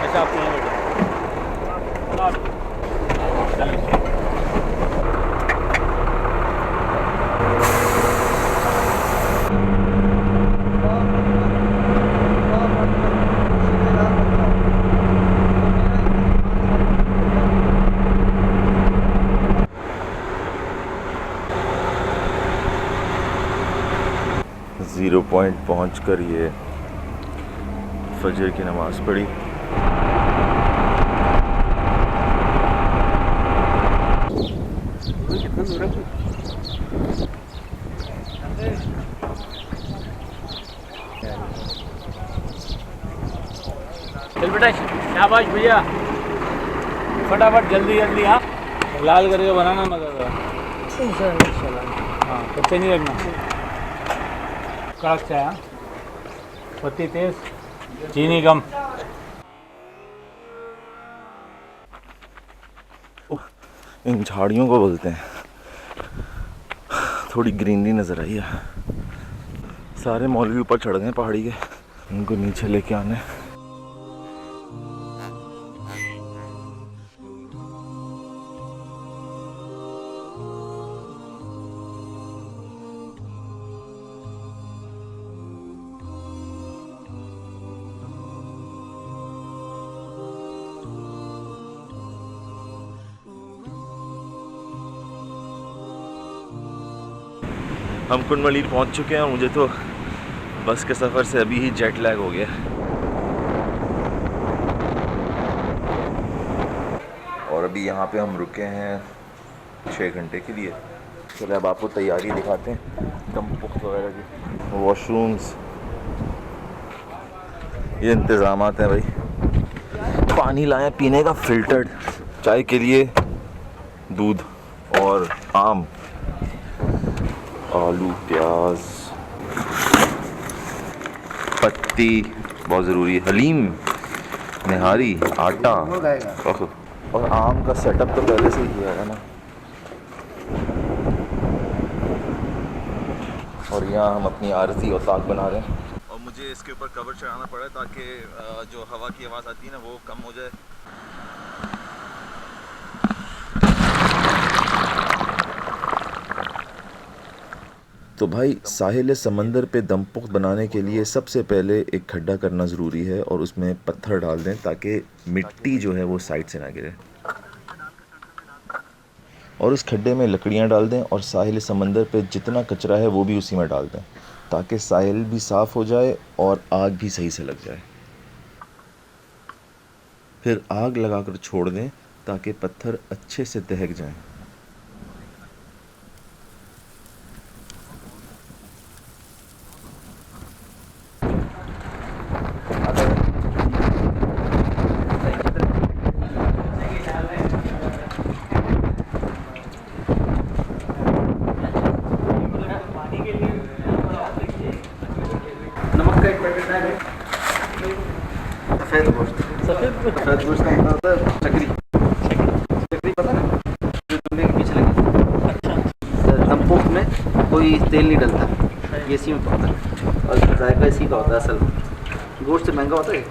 अच्छा आप यहाँ बैठे। ज़ीरो पॉइंट पहुँच कर ये फजर की नमाज़ पढ़ी। चल बेटा, शाबाश भैया, फटाफट जल्दी जल्दी। हाँ, लाल करके बनाना मगर। हाँ, कच्चे नहीं रखना। कड़क चाय, पत्ती तेज, चीनी कम। इन झाड़ियों को बोलते हैं, थोड़ी ग्रीनरी नज़र आई है। सारे मौलवी ऊपर चढ़ गए पहाड़ी के, उनको नीचे लेके आने। हम कुंड मलीर पहुंच चुके हैं और मुझे तो बस के सफ़र से अभी ही जेट लैग हो गया। और अभी यहाँ पे हम रुके हैं 6 घंटे के लिए। चलिए अब आपको तैयारी दिखाते हैं दम पुख्त वगैरह की। वॉशरूम्स, ये इंतज़ामात हैं भाई। पानी लाएं पीने का फ़िल्टर्ड, चाय के लिए दूध और आम, आलू, प्याज, पत्ती बहुत ज़रूरी, हलीम, निहारी, आटा और आम का सेटअप तो पहले से ही किया है ना। और यहाँ हम अपनी आरज़ी औताक बना रहे हैं और मुझे इसके ऊपर कवर चढ़ाना पड़ा ताकि जो हवा की आवाज़ आती है ना वो कम हो जाए। तो भाई साहिल समंदर पे दम पुख्त बनाने के लिए सबसे पहले एक खड्डा करना ज़रूरी है और उसमें पत्थर डाल दें ताकि मिट्टी जो है वो साइड से ना गिरे। और उस खड्डे में लकड़ियाँ डाल दें और साहिल समंदर पे जितना कचरा है वो भी उसी में डाल दें ताकि साहिल भी साफ़ हो जाए और आग भी सही से लग जाए। फिर आग लगाकर छोड़ दें ताकि पत्थर अच्छे से दहक जाएं। सफ़ेद गोश्त का मतलब होता है चकरी। चकरी पता ना, जो चूल्हे के पीछे लगी। अच्छा। दम पुख्त में कोई तेल नहीं डलता, ये इसी में पड़ता है और जायका इसी का होता है। असल गोश्त से महंगा होता है।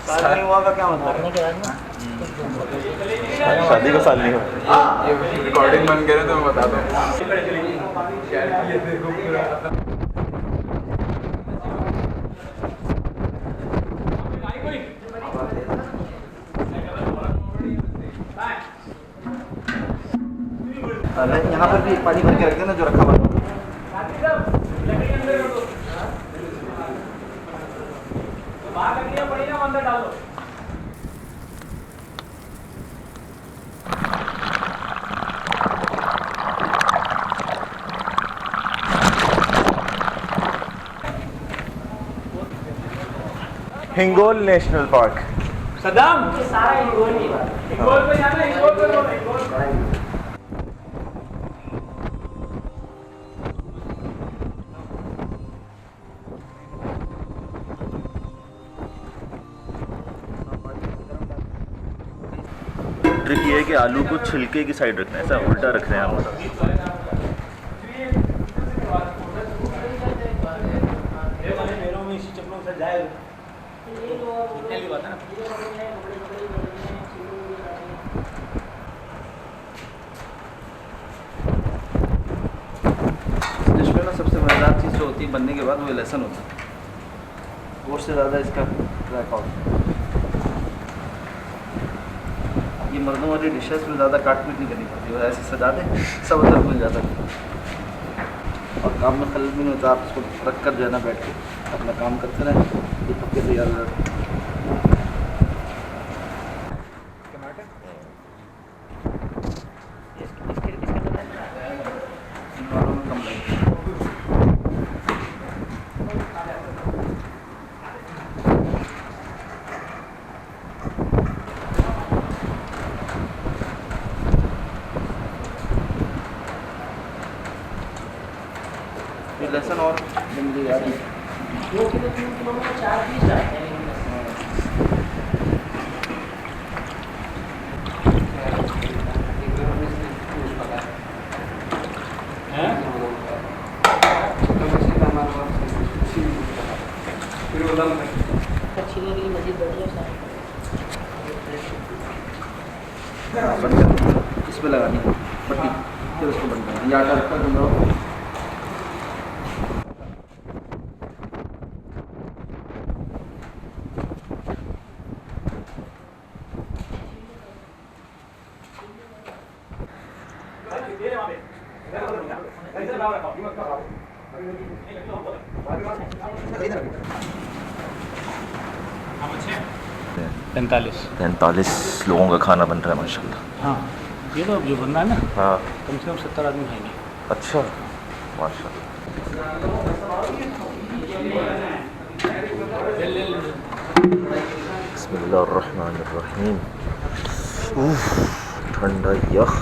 साल नहीं हुआ का क्या मतलब? शादी का साल नहीं हुआ। ये रिकॉर्डिंग बंद करे तो मैं बता दूँ। यहाँ पर भी पानी भर के रख देना जो रखा हुआ। Hingol national park. सदाम सारा हिंगोल पे जाना, हिंगोल पे बोलो, हिंगोल पे। ट्रिक ये है कि आलू को छिलके की साइड रखना है, ऐसा उल्टा रख रहे हैं आप। डिश में ना सबसे मज़ेदार चीज़ जो होती है बनने के बाद वो लहसुन होता है, गोश्त से ज़्यादा इसका जायका होता है। ये मर्दों वाली डिशेस में ज़्यादा काट पीट नहीं करनी पड़ती, वो ऐसे सजा दें सब अंदर मिल जाता है और काम में खलल भी नहीं होता। आप इसको रख कर जो है ना बैठ के अपना काम करते रहें, ये पक्के तैयार हो जाते हैं। इन वालों में कम लगेगा। लहसुन और भिंडी आ रही 2 किलो 3 किलो में 4 पीस आते हैं। अच्छी लगी मज़ीद बढ़िया बंद कर, इस पर लगानी पट्टी, फिर उसको बंद करना। ये आटा रखा दूँगा। पैंतालीस 45 लोगों का खाना बन रहा है माशाल्लाह। हाँ, ये तो अब जो बन रहा है ना, हाँ कम से कम 70 आदमी खाएंगे। अच्छा माशाल्लाह। बिस्मिल्लाहिर्रहमानिर्रहीम। उफ, ठंडा यख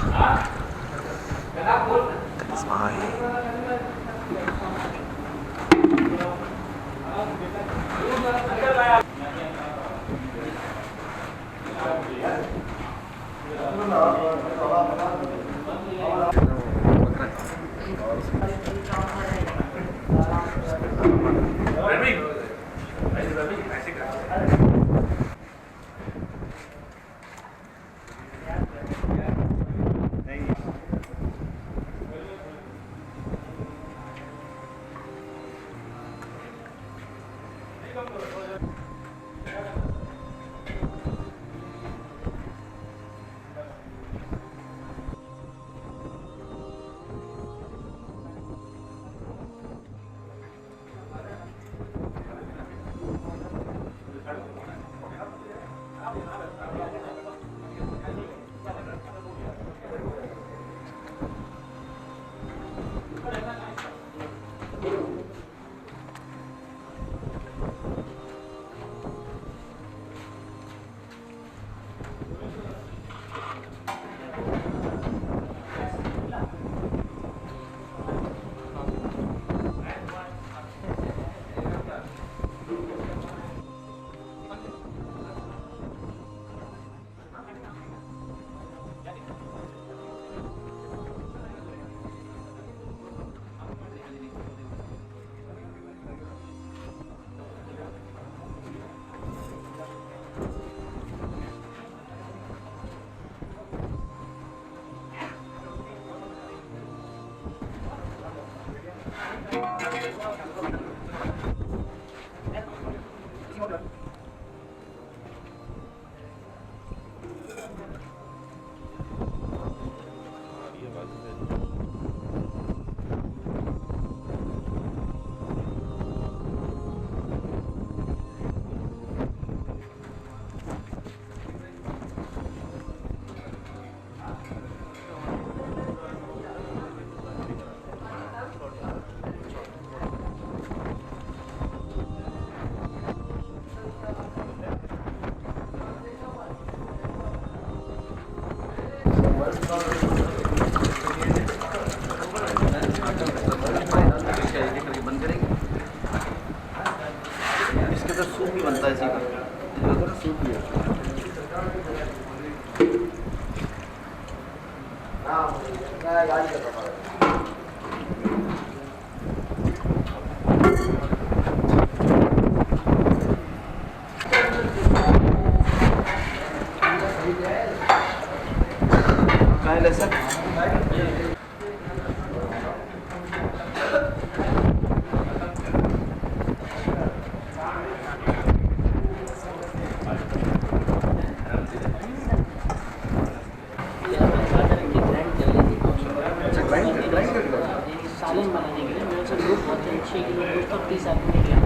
सालन बनाने के लिए मेरे से ग्रुप होते हैं 6 किलो ग्रुप तक 30 आदमी के लिए।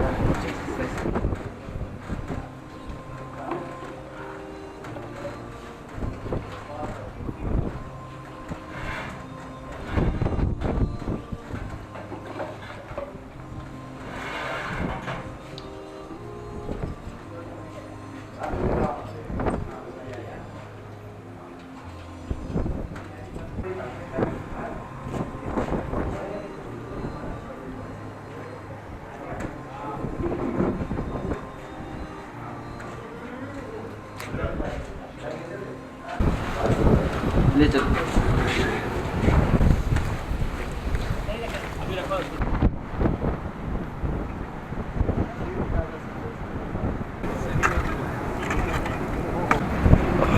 ले चल।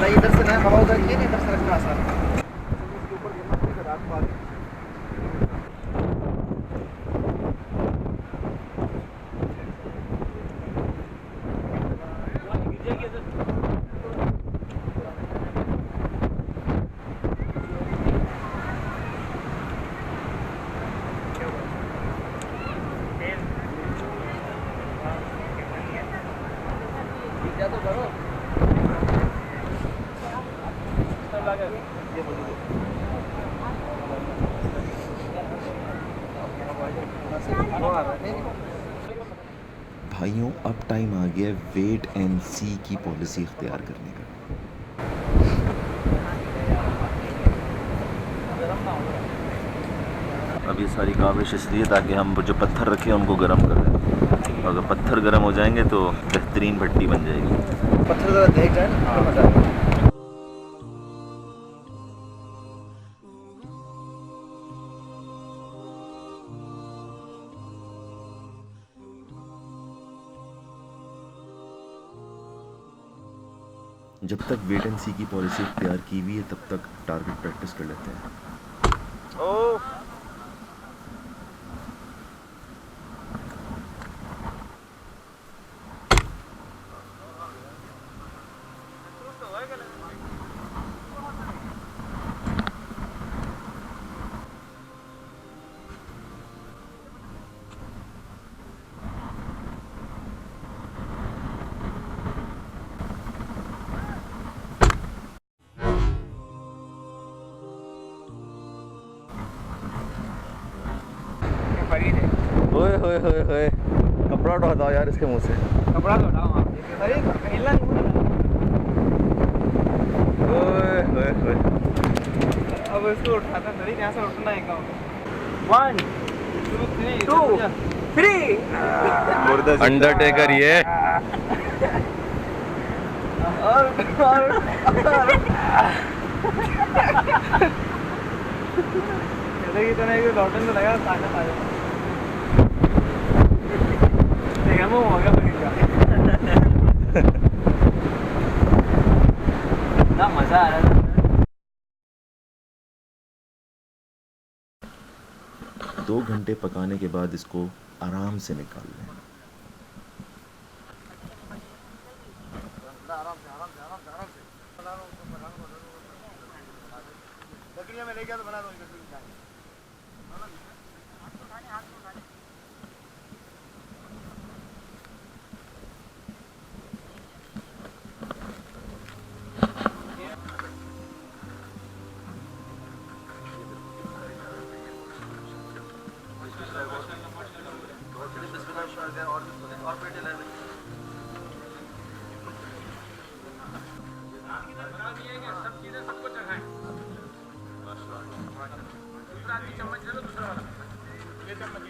इधर से ना हवा उधर की नहीं, इधर से रखना आसान है। भाइयों, अब टाइम आ गया वेट एंड सी की पॉलिसी इख्तियार करने का। अब ये सारी काविश इसलिए ताकि हम जो पत्थर रखे हैं उनको गर्म कर दें। अगर पत्थर गर्म हो जाएंगे तो बेहतरीन भट्टी बन जाएगी। पत्थर ज़रा देख जाए ना, मजा आएगा। जब तक वेट एंड सी की पॉलिसी इख्तियार की हुई है तब तक टारगेट प्रैक्टिस कर लेते हैं। होए होए होए होए, कपड़ा तो हटाओ यार इसके मुंह से। कपड़ा तो हटाओ। अरे हिलना नहीं। होए होए होए, अब इसको उठाता नहीं, यहाँ से उठना है काम। 1 2 3 अंडरटेकर ये। और तो नहीं, लौटन तो लगा, ताकत आ जाए। देखा हो गया ना, मजा आ रहा है। 2 घंटे पकाने के बाद इसको आराम से निकाल लें। बकरियां में ले गया तो बना दो। चम्मच ले लो, दूसरा वाला ये चम्मच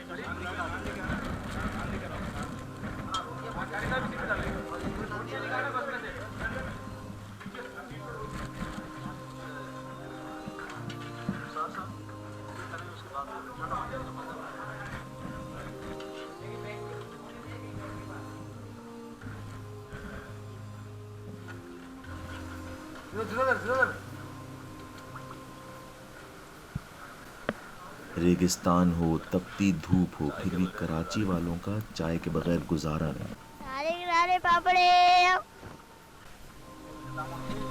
रेगिस्तान हो, तपती धूप हो, फिर भी कराची वालों का चाय के बगैर गुजारा नहीं। किनारे किनारे पापड़े।